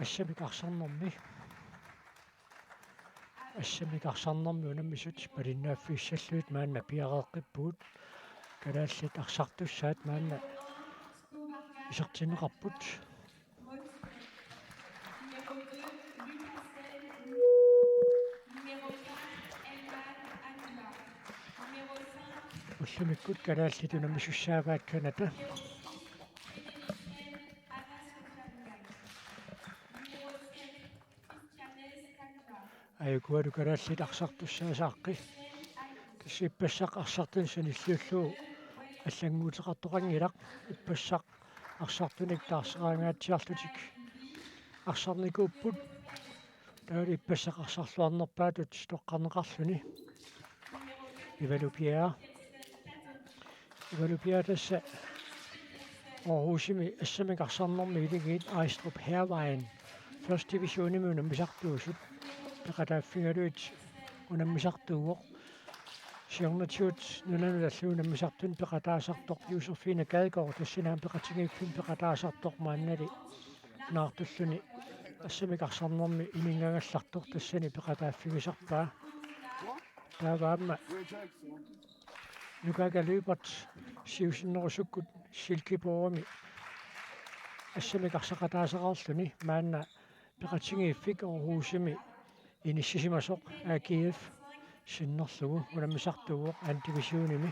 Assammik arsarnermi unammisut palinnaaffiissalluit maanna piareeqqippuut kalaallit arsartussaat maanna isertineqarput уллумиккут kalaallit unammissussaavaat Kanata ayukualu kalaallit arsartussaasaaqi тассиппассақ арсартун саниллиуллуу аллангуутеқартоқангилақ иппассақ арсартуник таарсераангаатсиарлутик арсарникууппут таали иппассақ арсарлуарнерпаатут тоққарнеқарлуни ивалупиа тасса Aarhusimi Assammik arsarnermi iligit Ajstrup Hervejen First Division unammisartuusut peqataaffigaluit unammisartuugoq siornatiut nunanullallu unammisartun peqataasartoq Josefine Gadegaard tassinaam peqatigiiffin peqataasartoq maannali naartulluni Assammik arsarnermi iningagallartoq tassani peqataaffigisarpaa taavaamma nukagalybert siusinnerusukkut silkipoorami Assammik arsaqataasaqarluni maanna peqatigiiffik Aarhusimi inissisimasoq AGF sinnerlugu unammisartuugoq andivisionimi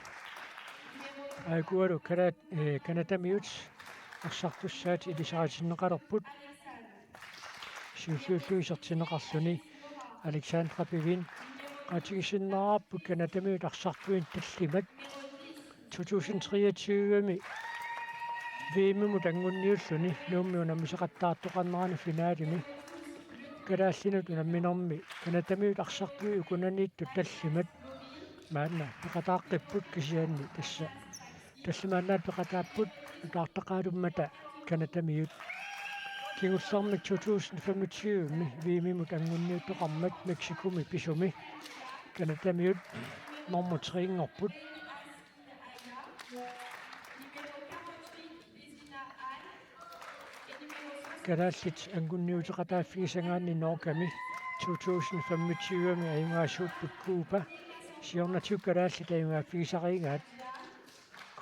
aikualu kanatamiut arsartussaat ilisaratinneqalerput siulluullu isertineqarluni Alexandra Pivin qatigisinnerarput kanatamiut arsartuin tallimat 2023-mi viimimu tangunniulluni nuummi unammisaqattaartoqarnerani finaalimi kalaallinut unamminermi kanatamiut arsartui ukunaniittu tallimat maanna peqataaqqipпут kisianni tassamaannaat peqataapput utaartaqaalummata kanatamiut kingullermik 2025-mi viimimu tangunniuttoqarmat Meksikumi pisumi kanatamiut normutringerput kalaallit angunniuteqataaffigisangaanni Norkami 2025-mi ayungaasuupput Kuupa siornatiu kalaallit ayungaaffigisariingaat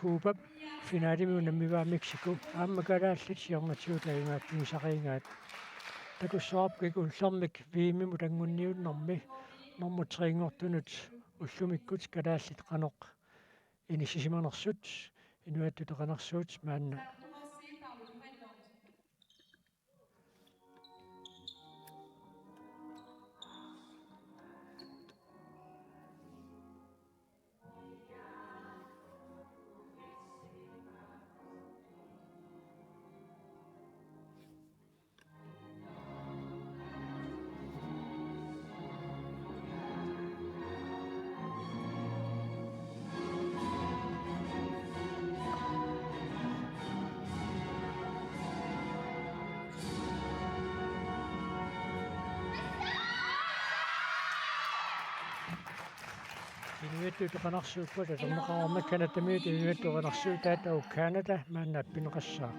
Kuupa finaalimi unammivaa Mexico aamma kalaallit siornatiut ayungaaffigisariingaat takussaarpik ullermik viimimu tangunniunnermi normutringortunut уллумиккут kalaallit qanoq inissisimanersut inuattuteqanersuut maanna inuattuteqanersuuppat aterneqarama kanatamiut inuattuqanersuutaat au Canada maannaappineqassaa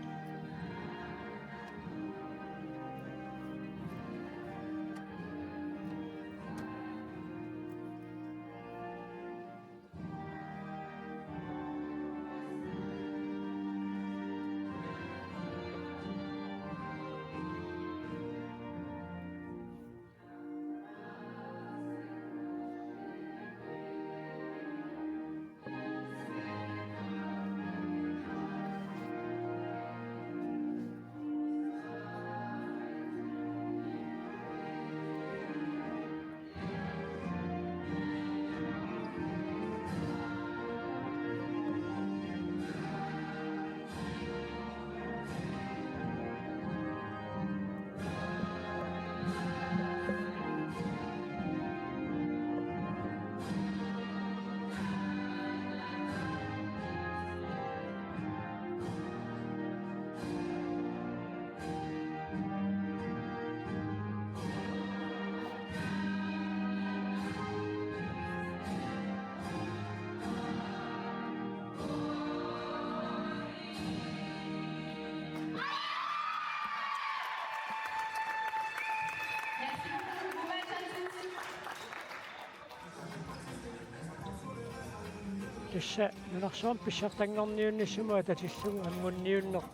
Tassa nunarsuam pissartanngorniunnissuma tatillugu angunniunneq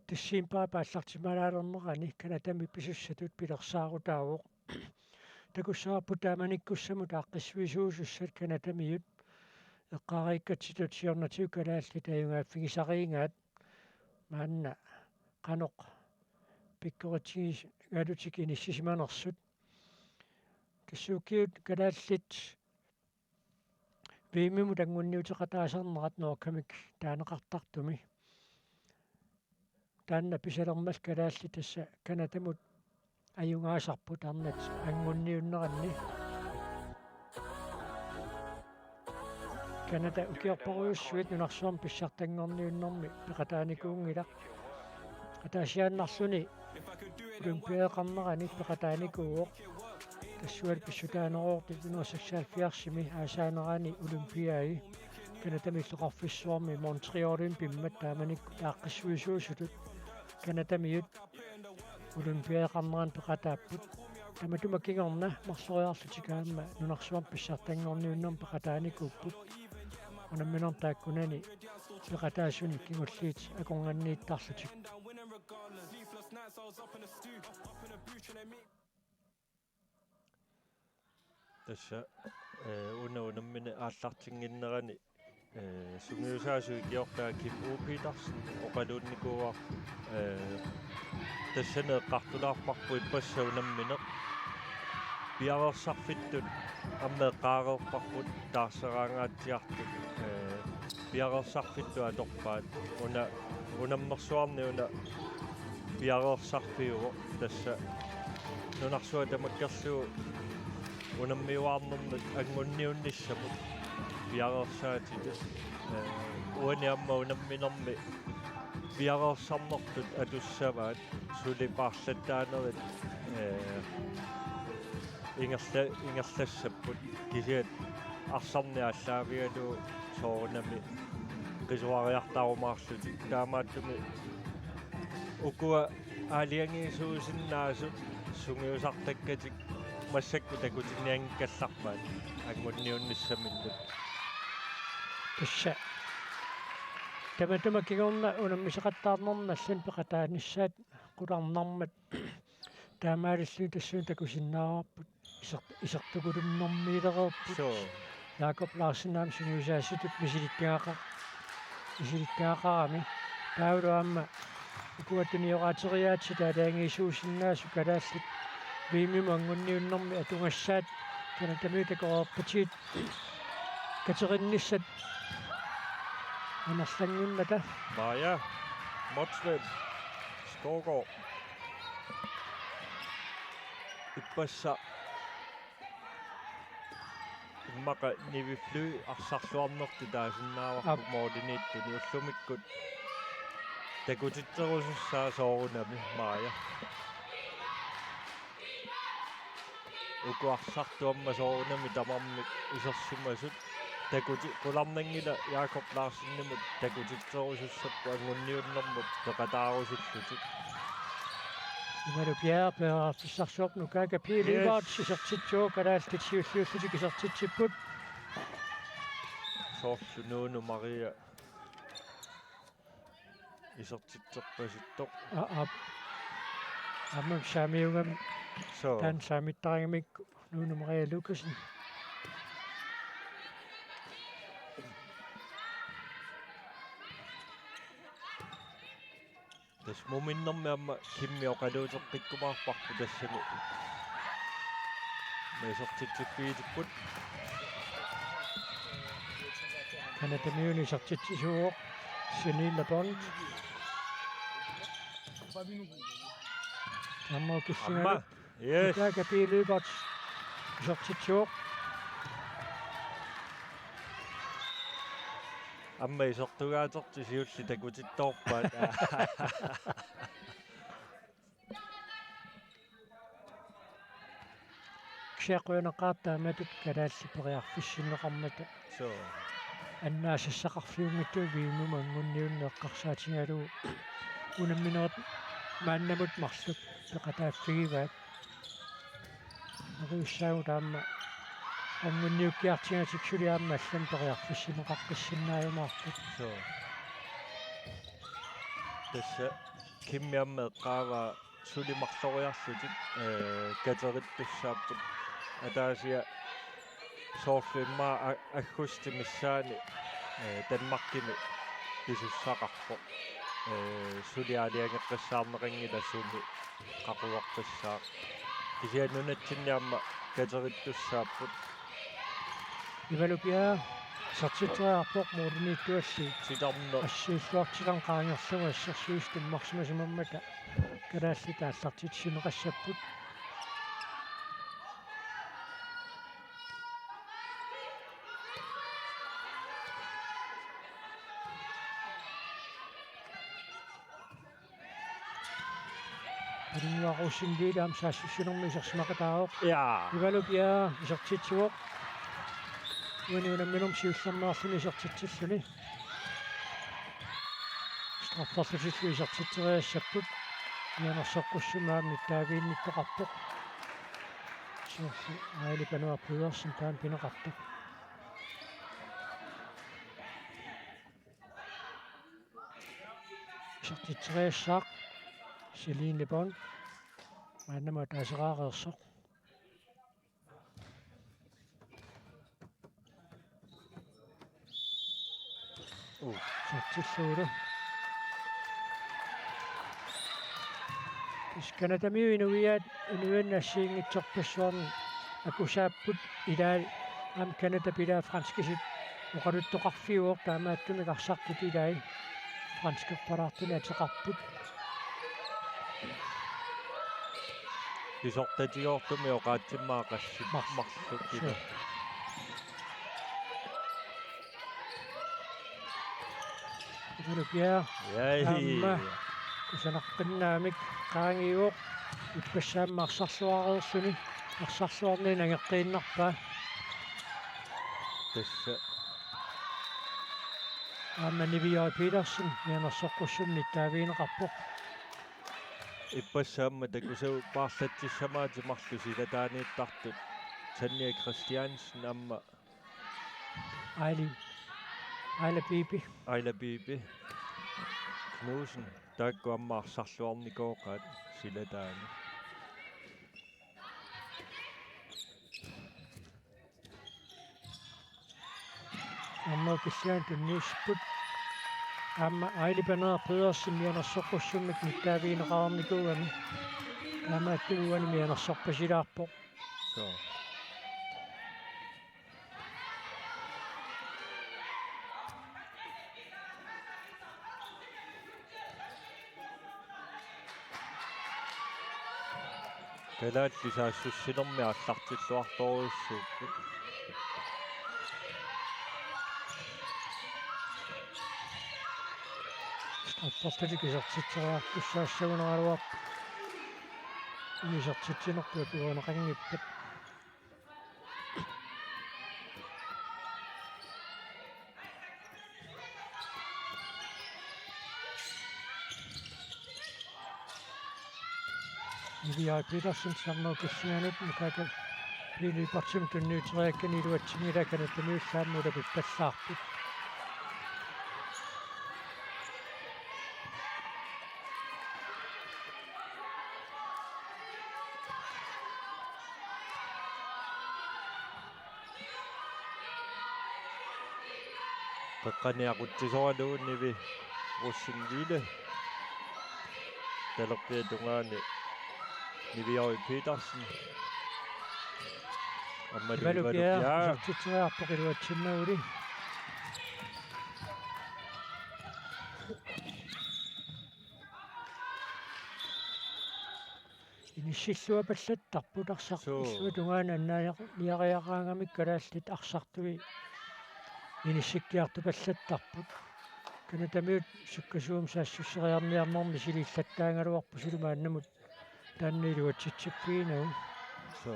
tissiimpaa paallartimalaalernerani kanatami pisussatut pilersaaruutaavuq takussaarpu taamanikkussamu taaqqissuisuusussat kanatamiut eqqaariikkatsitutiornatiu kalaallit ajungaaffigisariingaat maanna qanoq pikkoritsigis galutikin issisimanersut tassuukiut kalaallit viimimu tangunniuteqataasarnerat noorkamik taaneqartartumi taanna pisalermas kalaallit tassa kanatamut ajungaasarput arnat angunniunneranni kanata ukiorparuussuit nunarsuam pissartanngorniunnermi peqataanikuungila qataasiaannarluni olympiaeqarnerani peqataanikuuoq tassual pissutaaneroortit 1970 aasaanerani olympiai kanatami illoqarfissuarmi Montrealin pimmat taamanikku taaqqissuisuusutut kanatamiut olympiaeqarneran peqataapput tamatumakingorna marsoriarlutikaamma nunarsuam pissartanngorniunnerm peqataanikuupput unammineq taakkunani peqataasuni kingulliit akonganniittarlutik tassa unammineq aallartinginnerani sungiusaasui kiortaa Kim Upitarsen oqaluunnikuuar tassaneeqqartulaarparpuit passa unammineq piarersarfittut аммеэккаареерпарпут таарсераангаатсиартут пиареерсарфитту аторпаат унаммерсуарни уна пиареерсарфиуо тасса нунарсуа тамаккерлуу унаммиуаарнернат ангунниунниссамут пиареерсаатиту уаниамма унамминерми пиареерсарнертут атуссаваат сулипаарлаттаанерит ингерлассаппут кисиат арсарни аллаавигалу соорунами qisuariartarumaarslutik taamaattumi ukua aaliangiisuusinnaasut sungiusartakkatik массакку такутинниангкалларпаат ангунниунниссамиллут тасса таматумакигорна унаммисеқаттаарнерналлун пеқатааниссаат қуларнармат таамааллуу тассуун такусиннаарпут исертукулумнэрмиилереерпут Jakob Larsenam sungiusaasutut мисиликкаақарами таулуамма укуатуниораатериаати таалаангиисуусиннаасу калааллит вимиму ангунниуннэрми атунгассаат канатамиутакоорпатиит катеринниссат анерлангунната Maja Motsved Skovgaard иппасса иммака нивифлу арсарлуарнерту таасиннааварпу моодиниитту ниуллумиккут такутиттерусуссаа соорунами Maja укуарсартуамма соорунами тамармик исерсумасут такути куларнангила Jakob Larsenнимут такутиттерусуссаппу ангунниуннэрмут пеқатаарусиллутик ималу пиарпеэртиссарсуоп нукаага пилибаат сисертитсуу калаалтит сиуллууллутик исертитсиппут соорлу нууну Мария исертитсерпаситтоқ аммам самиугам со тан самиттарагамик нууну Мария Лукасен тас моминнэрми амма кимми оқалуутеққиккумаарпарпу тассани месертитсиппиитиппут канатамиуни сертитсисууоқ Danni Brandt амма киссинга yes нукаага пилибаат сертитсууоқ амма исертугаатерти сиулли такутитторпаат ксиақуинеқаартааматут калааллипериарфиссиннеқармата so аннаасассақарфиунгитту виимума ангунниуннеэққарсаатингалу унамминерат мааннамут марлут пеқатааффигиваат нуруссаагу таама аммунниуккиартингатиксулиааммаллан периарфиссимеқаққиссиннааюмаартут so тасса киммиаммеэ qaava sulimarloriarlutik katerittussaapпут атаасиа соорлуиммаа аггустимиссаани Danmarkimi писуссақарпо сулиалиангеққиссаарнеқингила суми қақуаққиссаа кисианнунатсинниамма катериттуссааппут ивалупиа сертитриарпоқ модерниттуалли ситарно ассииллуартилан qaangerlugu ассерсуистиммарсимасимаммата калаалли тааллартит синеқассаппут Rinnuaqussindiilaam saassусинерми исерсимақатаавоқ ja ивалупиа исертитсуоқ униунамминум сиуллернеарлуни исертитсиллуни страффарлусиллу исертитсериассаппут ианерсоққуссумаамни таавиинниттоқарпоқ сиорсу аалипануа пуерсин таан пинеқартоқ исертитсериассаақ Celine Bon, маннама таасераареерсоқ сертиллуула исканатамиу инуиаат инуиннассиингитсорпассуарни акусааппут илаа ам канада пилаа франскисит Oqaluttоқарфиуор таамааттуми гарсартут илаа франскерпалаартуни атеқарпут писортатиортуми оqaатсиммаақассит марлук кила ивалупиа яи аамма кусанаққиннаамик qaangiuoq иппассаамма арсарлуареерсуни арсарлуарни нагеққииннарпаа тасса аамма нивиой Петерсен ианерсоққуссумни таавиинеқарпоқ иппассаамма такусау паарлатсиссамаати марлуси латаанииттартут Tannia Christiansen амма Ejle Bibi Ejla Bibi Knudsen taakku ammaarssarluarnikooqaat silataani amma kisian tunnisput amma Ejle Banner Pedersen mianersoqqussumik nittaaviineqaarnikuugami kaamaattuguani mianersorpasilaarpo so Kalaallit saassussinermi аллартиллуарторуйссууппут стаффарталикисертитсериартуссаассагунераалуарп инисертитсинерпуа пигуунеқангиппат EVO Petersen samler kisianut mukaka pili patsum tunnuuteriakkan iluatsimilakan tanuullaammuda pippallaarput peqqaniaquttisoraluunnivi russinliile talerpiatungaani Nivioi Petersen Ivalupia sertitseriarpoq iluatsinnauli инissillua pallattarput arsarpissua tungaana annaaliaqariaqaangamik kalaallit arsartui инissиккиарту паллаттарпут канатамиут суккасуум саассуссериарниарнэрми силиллаттаангалуарпу сулумааннамут таанниилуатситсиппиинау so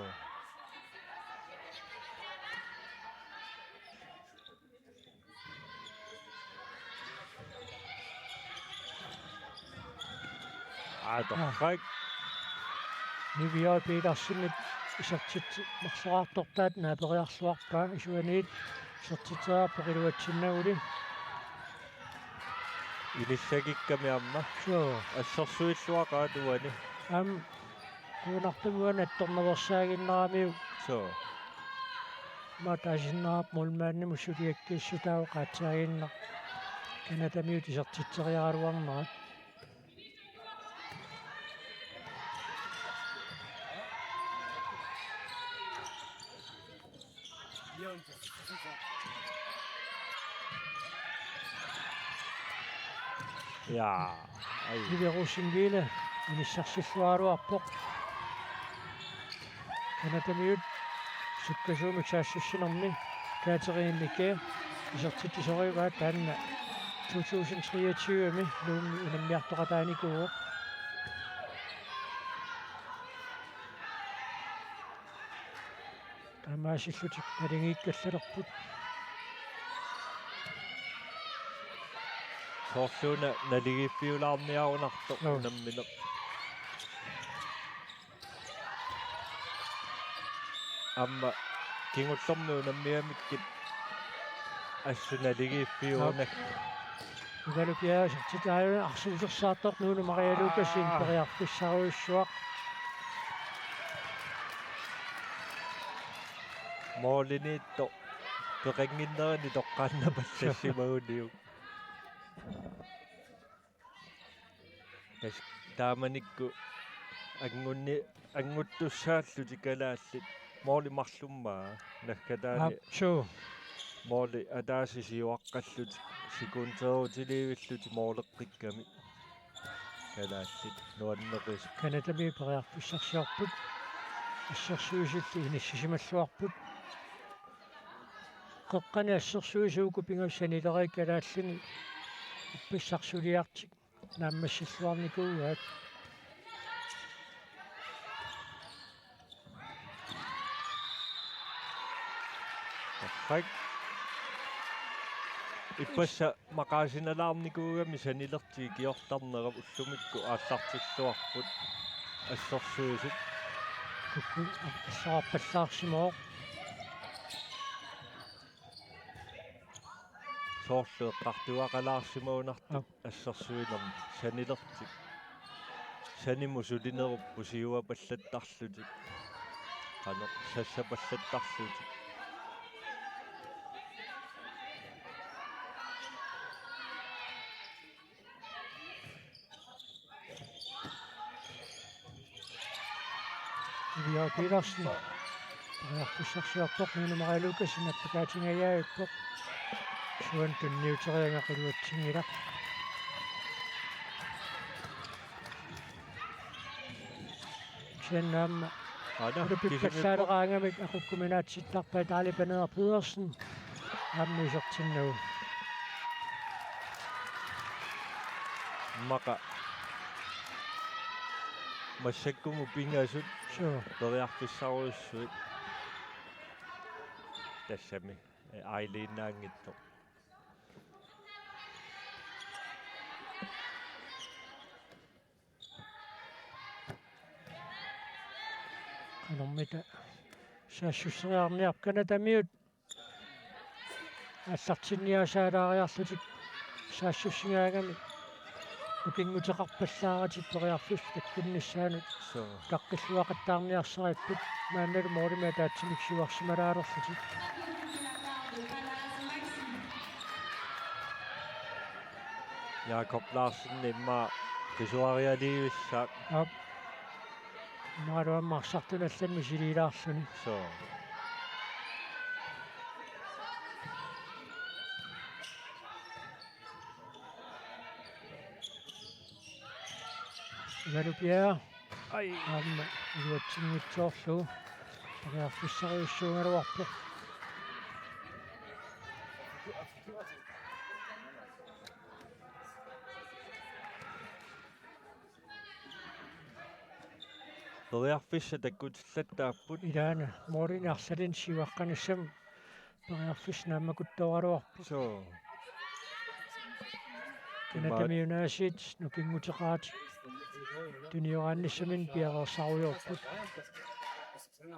нивиой Петерсенит isartit marsoraartortaat naaperiarsuarpaa isuaniit isartitera peqiluatsinnauli Inissagikami aamma. so Assorsuilluaqaa tuani. kuunartuguan attornaversaaginneramiu So. матаасиннерап мулмаанниму сулиаккииссутаау qaatсаагиннер канатамиут isartitseriaraluarnerat Ja. Ai. Iverusingiile inissarsillualuarpoq kanatamiut sukkasuumik saassусsinерми каатериинникке исертитисориугаат таанна 2023-ми луумми унаммиартоқатааникуу тамаасиллутик налингииккаллалерпут Soorluuna naligiffiulaarniarunartoq unammineq. Amma kingullermi unammiamikkit assunaligiffiuunak. Ugalupia sertitaaju arsuusersaartoq nuunu marialuukassin periarfissaruissuaq Mooliniitto peqanginnerani toqqaannapallassimauniu. Kas taamanikku anguttussaalluti kalaallit moolimarlummaa nakkataani suu mooli ataasisiuaqqalluti sikunteruutiliivilluti mooleqqikkami kalaallit nuanneqis kanatami periarfissarsiorput ассерсуисилли иниссисималлуарпут қеққани ассерсуисууку пингавсанилерик калааллуни ипписсарсулиартик нааммассиллуарникуугаат хак иппасса мақаасиналаарникуугами санилертии киортарнерап уллумикку ааллартиллуарпут ассерсуисит кукку ассараппаллаарсимоо соорлуэққартуақалаарсимаунарту ассерсуинерми санилертик саниму сулинеруппу сиуапаллаттарлутик қано сассапаллаттарлутик Ivia Petersen periarfissarsiorpoq nuunumarilukassin appakaatiнгаяапpoq suan tunniuteriangaqiluatsingilaq Sennaamma ulupippallaaleqaangamik aqukkuminaatsittarpa taalipaneer Petersen aammiisertinnagu мака массаккуму пингаасут suu периарфиссаруйуссуит тассами айлииннаангитто qanermita saassуссериарниарп канатамиут аллартинниасаалаариарлутик саассуссигаагами укингутеқарпаллааратик периарфис таккунниссаанут соо таккиллуақаттаарниарсариппут маанналу моолима таатсимик сиварсималаалерлутик Jakob Larsen имма кисуариалиивиссаак ап нааруаммарсартуналланми силилаарлуни соо галупиа ай аамма иуатсингитсоорлу периарфиссариуссуунгалуарпу периарфисса таккутиллаттааппут илаана мооринаарсалин сиваққанассам периарфис нааммакуттооралуарпу соо канатамиунаасиит нукингутеқаати туниораанниссамин пиареерсаруйорпут Nu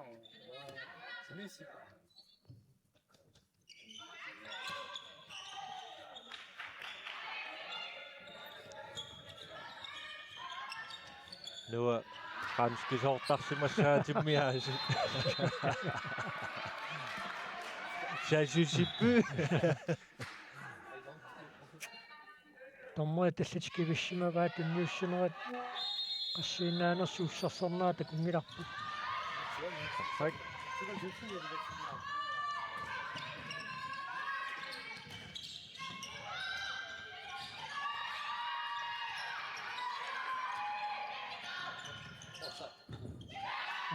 ganske sortarsimassaatimmiaasi. Sasusippu. Tommoe tallitskivissимavaat unniussunerat qassiinaanersuussarsornaata kungilarput. Perfekt.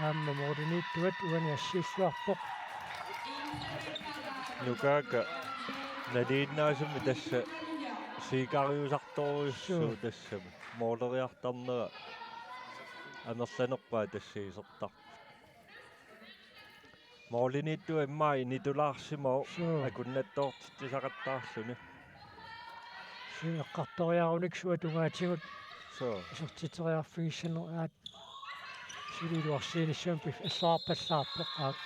Aamma moordiniittuat uani assiissuarpoq. Nukaaka naliinnaasumi tassa siikariusartoruussuu tassama mooleriartarnera anerlanerpaa tassiisertar. Mooliniittua immaa initulaarsimau akunnattoortittisaqattaarluni. Eqqartoriarunik suatungaatigut So isortiteriarfigissanerat sililuarsiinissam pif allaarpallaarpeqqaat.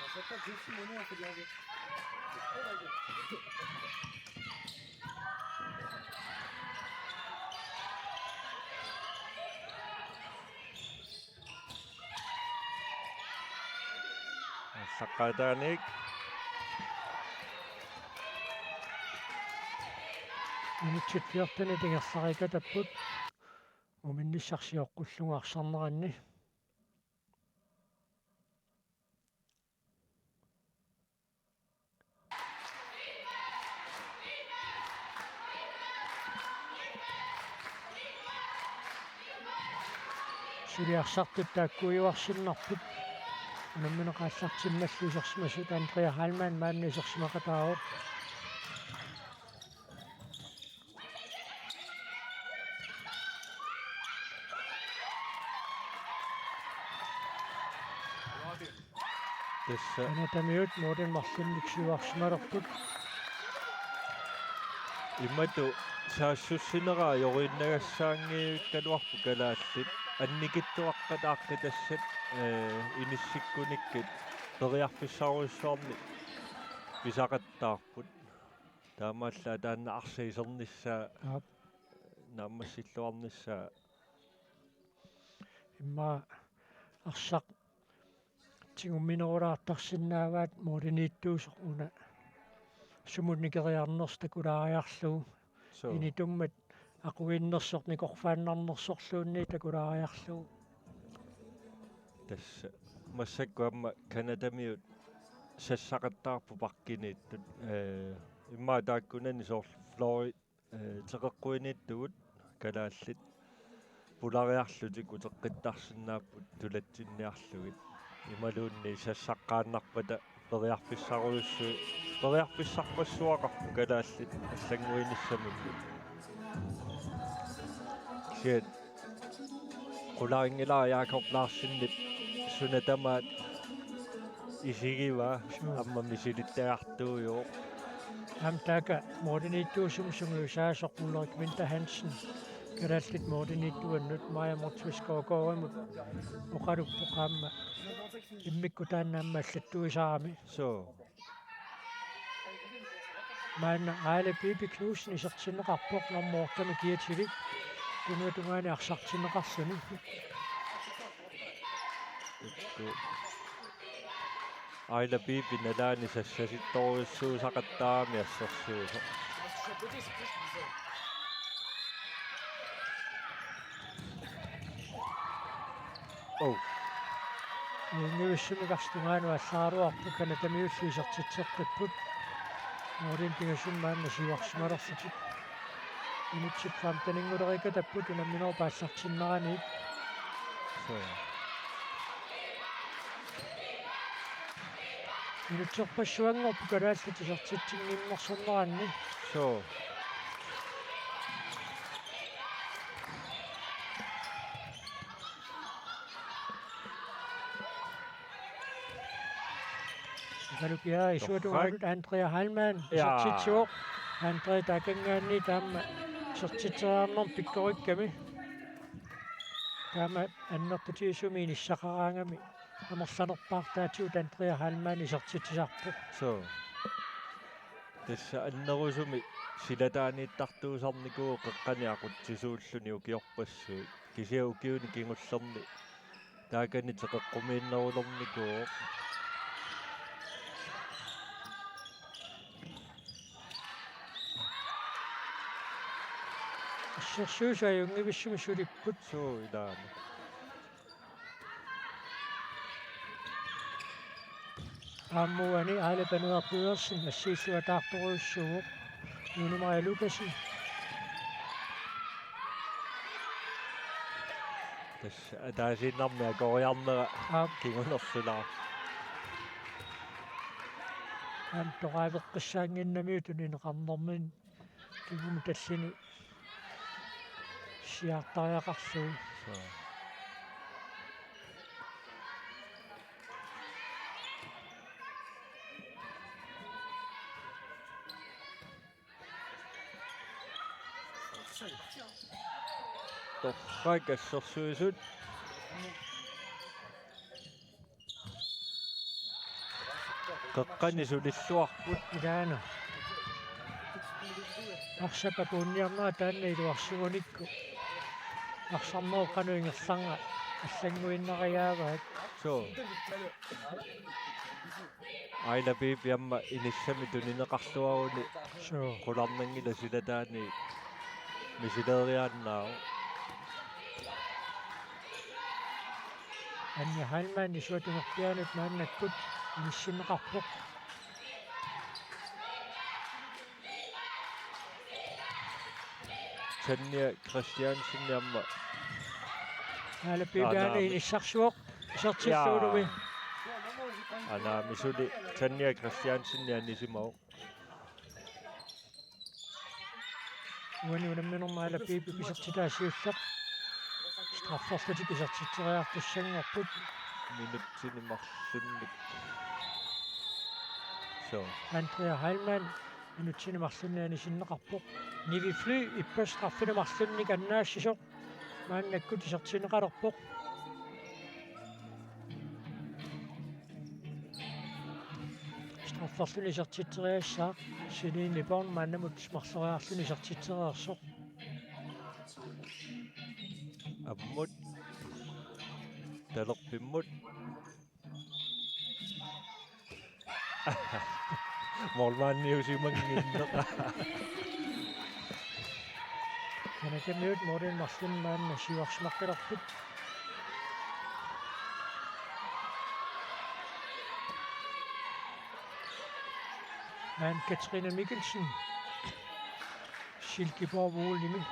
saqaataanik Initsit fiortani tingersarika tapput uminnissarsioqqullugu arsarneranni. Suliarsartut taakkuiuarsinnarput unammineqaallartimmallu isorsimasut Andrea Halman maanni isorsimaqataaruq. tassa Anatamiut muuten marsinniksiuarsimalerput. immatu saassussineraa joriinnagassaangiikkaluarpu kalaallit annikittuaqqataaqqa tassat inissikkunikkat periarfissaruissuarni pisaqattaarput taamaallaa taanna arsiisernissaa naammassilluarnissaa Imma arsaq tiguminerulaartarsinnaavaat moodiniittuus una sumunnikeriarnerstakulaajarlugu initummat aquinnersornikorfaannarnersorluunni takulaariarlugu. Tässä massakku amma Kanadamiut sassaqattaarpu parkiniittut immaa taakkunani soor Floyd teqeqquiniittugut kalaallit pulariarlutik uteqqittarsinnaapput tulatsinniarlugit imaluunni sassaqqaannarpata periarfissarpassuaqarpu kalaallit аллангуинissамикку сиат qularingilaa Jakob Larsenit sunatamaat isigiva amma misilittaartuujo Amtaaka moodiniittuusum sungluusaasoqullerik Winter Hansen kalaallit moodiniittuannut Maja Mortviskookorimut Oqaluppoqaamma immikku taannaamma allattuisaarami so maanna aale Bibi Knudsen isertineqarpoq normortami kiativik tunuatungaani arsartineqarluni Aila Bibi nalaani sassasittoruissuusaqattaami assersuuso Niussimiqarstungaanu allaaruarpu Kanadamiullu isertitsertapput Moodintingasum maanna siuarsimalerlutik initsit famtaningulerika tapput unamminerpaallartinnerani so inutserpassuanngorpu kalaallit isertitsinngimmersorneranni so Kalukia isuatungaanut Andrea Halman isertitsuoq Andre takangaanni taamma isertiteriarnerm pikkorikkami taama annertutiisumi inissaqaraangami Amorsanerpaartaatigu tantria halmaan isertitisarpu. So. Tassa annerusumi silataaniittartuusarnikuu qeqqaniaqutсисууллуни укиорпассуи кисиукиуни кингуллерни таакани теқеққумииннерулерникуу Ассерсуусааюнгивиссуми сулиппут суу илаана ааммуани аалапануарпуерсин ассииссуатаарторуйуссууоқ нунумари лукаси тасса атаасииннармиа кориарнера кингунерсулаа антораавеққиссаангиннамиутун инеқарнэрмин кигум таллини сиартариақарсуу торракассерсуисут қеққани сулиллуарпут илаана арсапапуунниарнера таанна илуарсугуникку арсарнеоққануингерларга аллангуиннариааваат соо айла бибиамма иниссами тунинеқарлуаруни соо qulарнангила силатаани мисилериааннаау анни халмаани суатумерпианут мааннаккут иниссинеқарпоқ танния кристиансинниамма аалаппигаани иниссарсуоқ исертиллуулуи анаа мисули танния кристиансиннианнисимау уани унамминернаалаппииппи писертилаасиуллеқ страфферсутик писертитсериартуссангорпут минутсинимарлунник so антриа хайлман минутсинимарлунниани синнеқарпоқ нивифлы иппас страффинемарлунник аннаассисоқ мааннаккут исертинеқалерпоқ страфферлуни исертитсериассаа силиин липорн мааннамут смарлериарлуни исертитсериерсоқ аммут талерпиммут молмаанниусимангиннеqa канакэмиут морин марлун маанна сиуарсимаққилерпут ан Katrine Mikkelsen Silkeborg Vuulnimi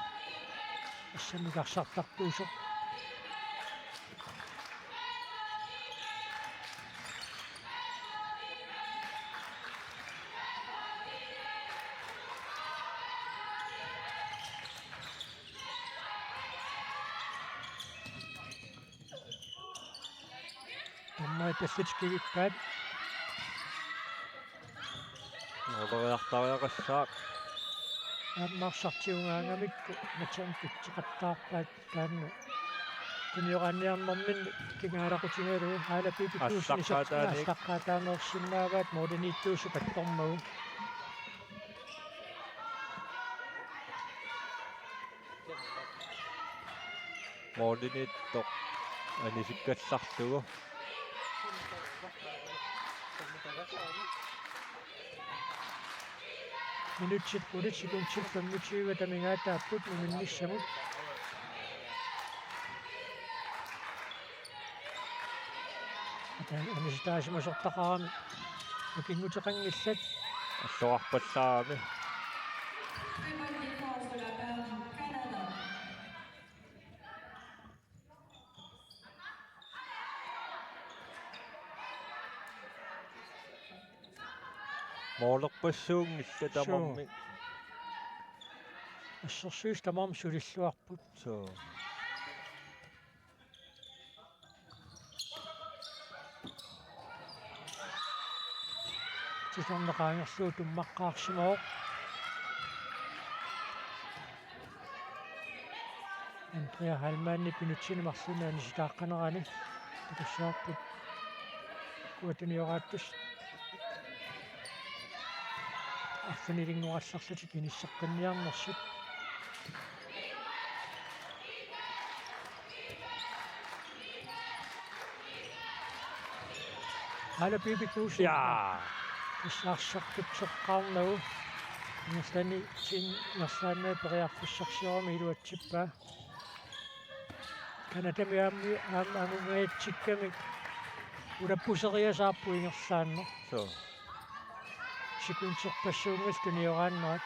Assammik arsartartuusoq Таммай тасситскивиккаат нолериартариақассаа ааммарсартиунгаангамикку матсерникутсеқаттаарпаат таанна кимиоранниарнэрмин кингаалақутингалу аалапипикуусинисартааққаатаанерсиннааваат модерниттуусу паттормагу модернитто анисиккалларлугу минутсит политикунсит фаммутиуга тамингаатааппут муминниссамут атан аниситаасимасортақарами укингутеқангиллат аллуарпаллаарами моолерпассуунгилла тамарми ассерсуус тамарми сулиллуарпут so тисорнеқаангерлуу туммаққаарсимаоқ антриа халмаанни пинутсинемарлуна аниситааққанерани такассаарпут уатуниорааттус аффинилингуассарлутик иниссаққанниарнерсут Hallo Bibi Knudsen. Ja. Issarsortutseqqaarnagu Ngerslani tin ngerslaanna periarfussarsiorami iluatsippa kanatamiaammi aangungaatsikkamik ulappuseriasaarpu ingerlaanner So. Sikunserpassuungas tuniорааннерат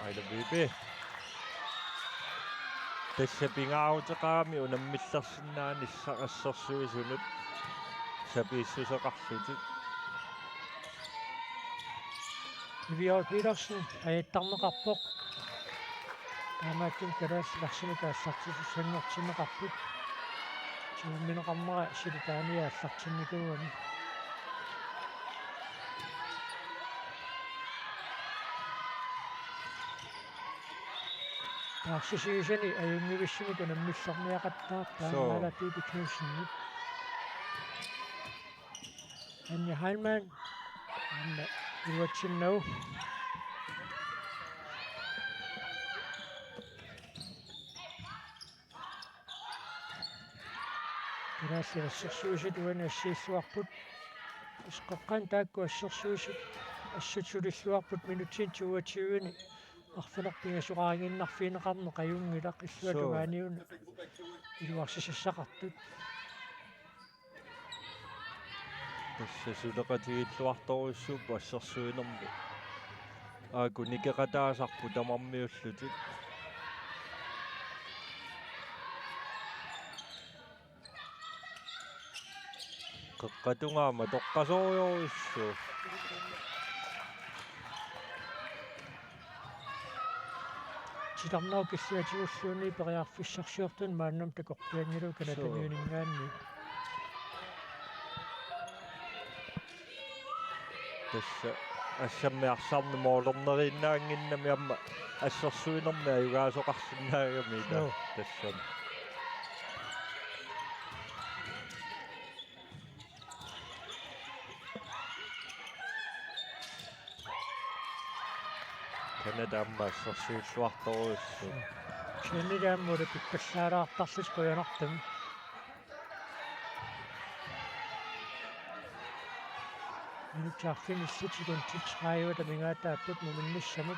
Aida bibi. Tässä pingautaqaami unammillarsinaani assarsuisunut sapiissuseqarlutik. Vivian Petersen aittarneqarpoq taamaattum kalaallarsimu taassartisussannertineqarput suummineqarmara silitaania аллартинникуани Taarsusiisani ajunngivissumik unammillaarniaqattaar taamala Bibi Knudsen Anja Heilmann anna iluatsinnagu Kalaallarsersuusut uanassiilluarput isqoqqan taakku assersuusut assutsulilluarput minutin 22-ni арфинерпингасуqaaginnarfiineqarne qajungila qilluatugaaniuna iluarsisissaqartut Tässä suleqatigilluartoruissuuppu assersuinermi. Aaku nikeqataasarpu tamarmiullutik. Qeqqatungaama toqqasoriorussu. Titarnau kissuatигуллуuni periarfussarsiortun maannam takorpiangilu kanatamiuningaanni Tässä assammiarsarnimoolerneriinnaanginnami amma assersuinermi ajugaasoqarsinnaagami tässä. Kanadaamma assersuilluartoruissu. Kennidaammuli pikkallaalaartarlus quyanartami Minutsaarfinissutigun titraayuata mingaataapput muminnissamut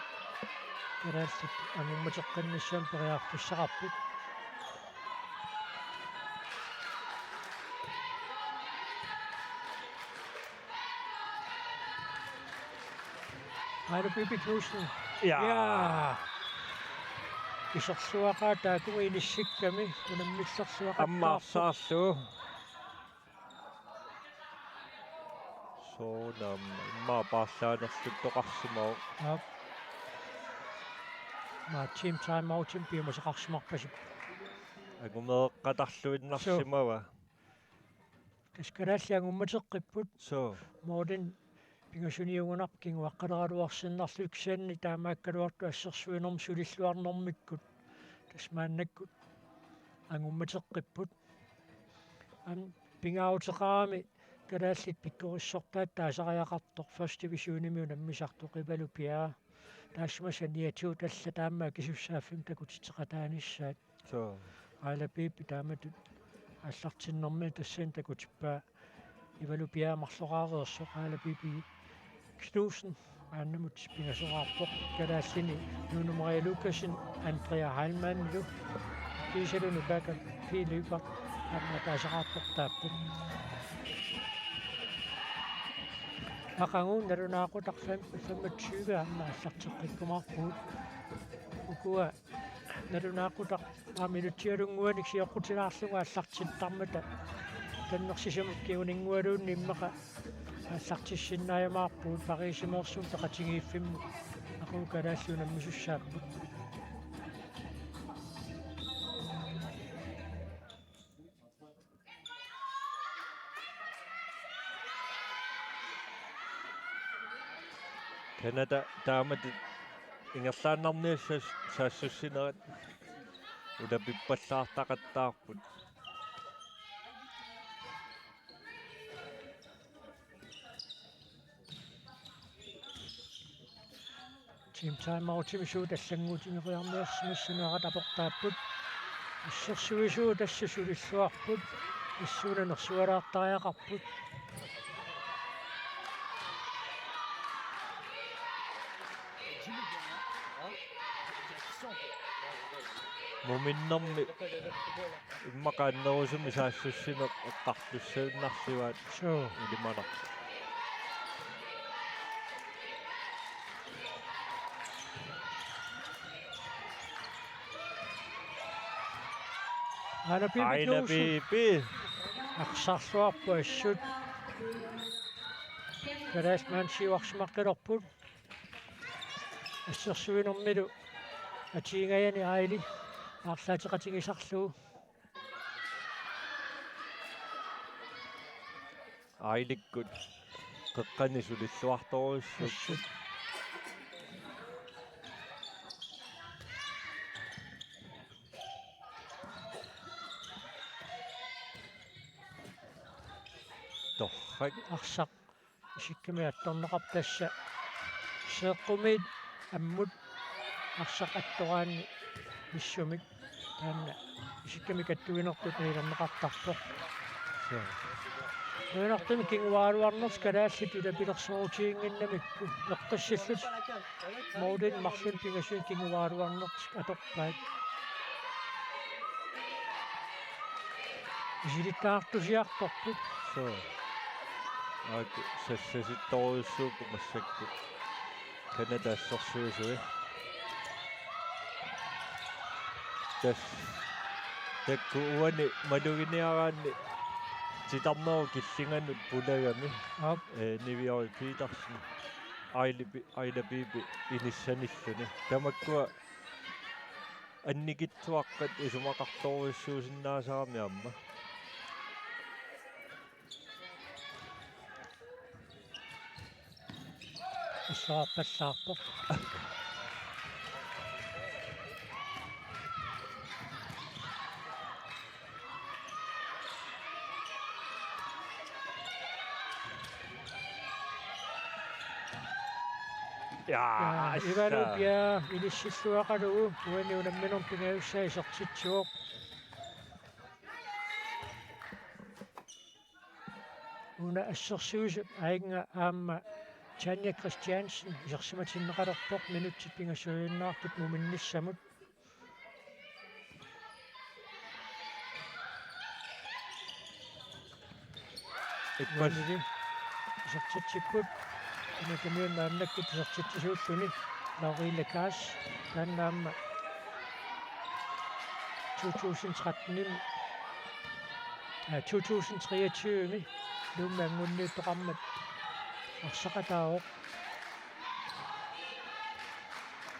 Kalaallit angummateqqannissam periarfussaqarput Hallo Bibi Knudsen. Ja. Isorsuaqaa taakunga inissikkami unammissersuaqattaarpu Ammarsaarlu. Soonam immaapaallaanерлuttoqarsimau. Yep. Timeoutin piimaseqarsimarpasip Agumeeqqatarluinnarsimava. Kalaalli angummateqqipput So. Morden pingasuniugunarkingu aqqaleraluarsinnarluk saanni taamaakkaluartu assersuinerm sulilluarnermikkut tasmaannakkut angummateqqipput pingauteqaami Kalaallit pikkorissortaat taasariaqartoq first divisionimi unammisartu qivalu piaa taassumasaniatiu talla taammaa kisussaaffim takutitteqataanissaat So. Aila Bibi taamatut аллартиннэрми тассаан такутиппаа ивалупиаамарлораареерсоқ Aila Bibi Knudsen ааннамут пингасораарпоқ Kalaalлини Nunemarie Lucasen Andrea Heilmann-lu кисалуну бака пилипа амматаасақарпоқ тааппут ақангуун налунаақутарфам 25 амма аллартеққиккумаарпуут укуа налунаақутар ааминутсиалунгуаник сиоққутилаарлуга аллартиттармата таннерсисамут киунингуалуунни иммақа аллартиссиннааймаарпуут Parisимерсуун тақатигииффимму ақу Kalaalлунаммисуссааппут Canada taamat ingerlaannarni saassussinerat ulapippallaartaqattaarput Team timeout-imisuut аллангуутимиқиарниарсимассунеқат апортааппут иссерсуисуу тассусулиллуарпут иссуунанерсуалаартариақарпут муминнэрми иммақааннерусуми саассуссинеқ эққартуссауннарсуаат соо илималар Аалапипи ақсарлуарпу ассут караасмаансиуарсимаққилорпут ассерсуинэрмилу атиингаяни аили аарлаатеқатигисарлуу аиликкут қеққани сулиллуарторуссут ассут торрак арсақ исикками атторнеқартасса сеэққумит аммут арсақ аттораанни миссумик таанна исикками каттуинертут нилернеқартарпоқ нуинартами кингуаалуарнерс калааллит улапилерсоорутиингиннамикку эққиссиллут моудин марлун пингасуин кингуаалуарнерс аторпаат исилиттаартусиарторпут соо ак сассаситторуйуссууппу массакку Канада ассерсуисуи такку уани малугиниараанни титарнеру киллинганут пулагами ап нивиори питерсен айлапипи иниссаниллуни тамаккуа анникитсуаққат исумақарторуйуссуусиннаасаарами аама иссаарпаллаарпоқ ивалупиа илиссиллуақалугу уани унамминер пингаюссаа исертитсуоқ уна ассерсуусут аинга аамма Tanja Christiansen исерсиматиннеқалерпоқ минутсит пингасуиннаартут муминниссамут икмасили исертитсиппут инакамиун нааннаккут исертитсисууллуни лаурилакаас тааннаамма 2023 луммангунниуттоқармат арсақатаавоқ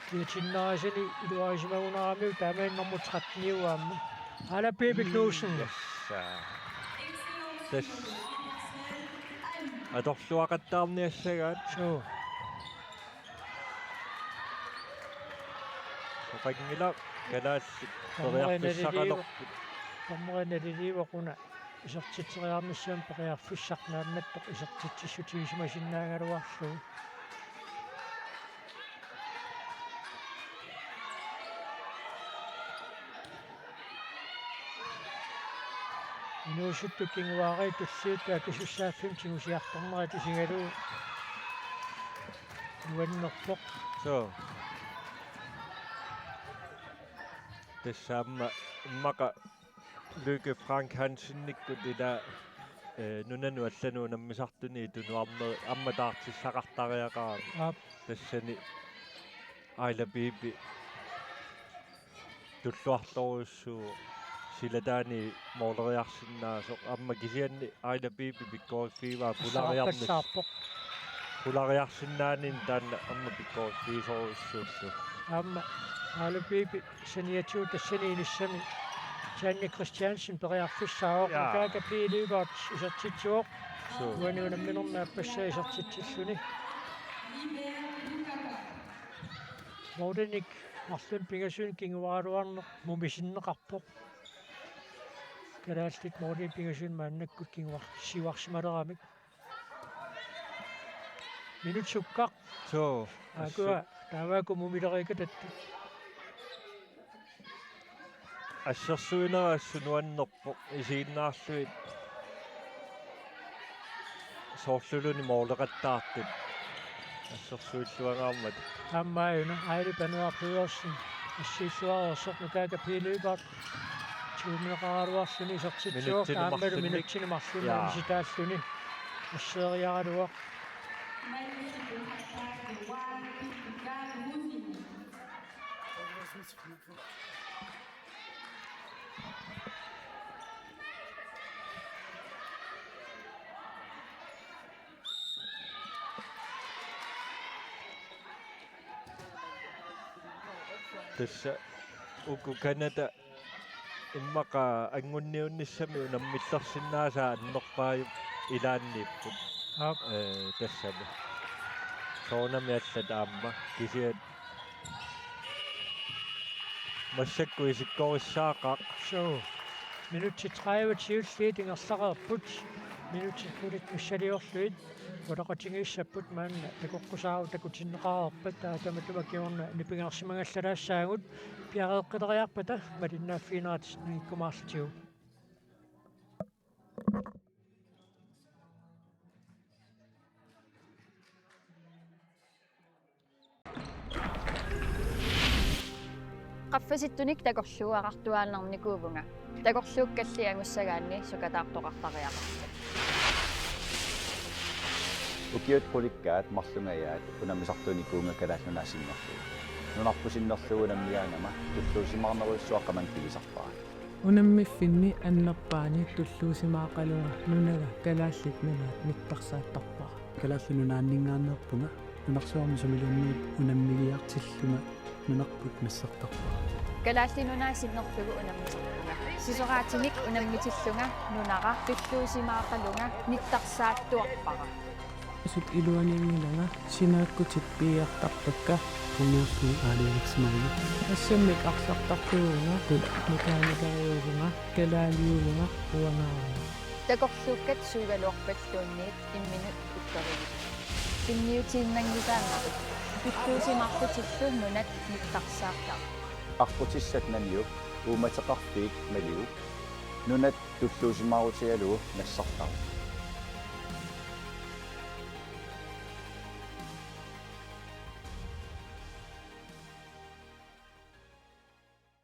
киатиннаасани илуарисимагунаарамиу таамаиннэрмут 13-иуаамма алаппиби Knudsen тас аторлуақаттаарниассагаат соо оқагнила калаалли периарписсақалерпут таммериналиливоқуна исертитсериарниссуун периарфиссарнааннаттоқ исертитсиссутигисмасиннаагалуарлуу инуусутту кингуаари туссиутаа кисуссааффим тигусиарторнери тисигалуу уаннерпоқ соо тассаамма иммақа Lykke Frank Hansennikku ila nunanu allanu nammisartuni tunuarner ammataarsissaqartariaqaram ап тассани айлапиипи туллуарлоруссуу силатаани моолериарсиннаасоқ амма кисианни айлапиипи пиккорфииваа пулариарнissаарпоқ пулариарсиннаанин таанна амма пиккорфиисоруссууллу аама алапиипи саниатуу тассанииниссами Tanja Christiansen периарфиссаавоқ акаакапиилиугаат исертитсуоқ уаниунамминернаа пассаа исертитсиллуни Mordenik Marlun pingasun kinguaruarneq mumisinneqarpoq. Kalaallit mordi pingasun maannakkut kinguar siuarsimalerami. Minut sukkaq. So. Akua tavaaku mumilerika tattu. Assersuineraassu nuannerpoq isiinnaarluit. Soorluluni moorleqattaartut. Assersuilluangaarmat. Aammaayuna aili panearluersin ассииллуаерсоқ нутаага пилуипаат чуумеқаралуарлуни сертитсуоқ ааммалу минутсини марлунаа ситааллуни ассеериаралуа Tässä uku Kanada immaqa angunniunnissami unammillarsиннаасаа аннерпаaju ilaanniipput тассами соонами аллат аамма кисиат массакку исиккориссаақаа so минутти 30 tiulliitiнгерлақарпут минутти пулит миссалиорлуит улақатингиссаппут маанна такоққусаару такутиннеқарерпат таатаматумакиорна нипингерсимангаллалаассаагут пиареэққилериарпата малиннааффиинератис никкумаарлтиу qaffasittunik takorluuaqartuaalnernikuvunga takorluukkalli angussagaanni sukataartoqartariaqarta ukiut qulikkaat marlungayaat unammisartunikuunga kalaallunaasinnarlu nunarpusinnerlugu unammiaangama tulluusimaarneruissuaqqaman pilisarpaa unammifinni annerpaani tulluusimaaqalunga nunaga kalaallit nunaat mittarsaattarpaa kalaalli nunaanningaannerpunga nunarsuarmi sumilunniit unammigiartillunga nunarput massartarpaa kalaalli nunaasinnerlugu unammisarpunga sisoraatinik unammitillunga nunara tulluusimaaqalunga nittarsaattuarpara sut iluaniingilanga sinaakkutit piiartarpakka punerlu aalialersimarugu assammik arsartartuunga mekaanikariugunga kalaaliugunga uangaarunga takorluukkat suugaluarpalluunniit imminut ukkarigut kinniutiinnangisaannaqut tulluusimaarlutillu nunat nittarsaartar arputissat naniuk uumateqarfiik maliu nunat tulluusimaarutialugu nassartar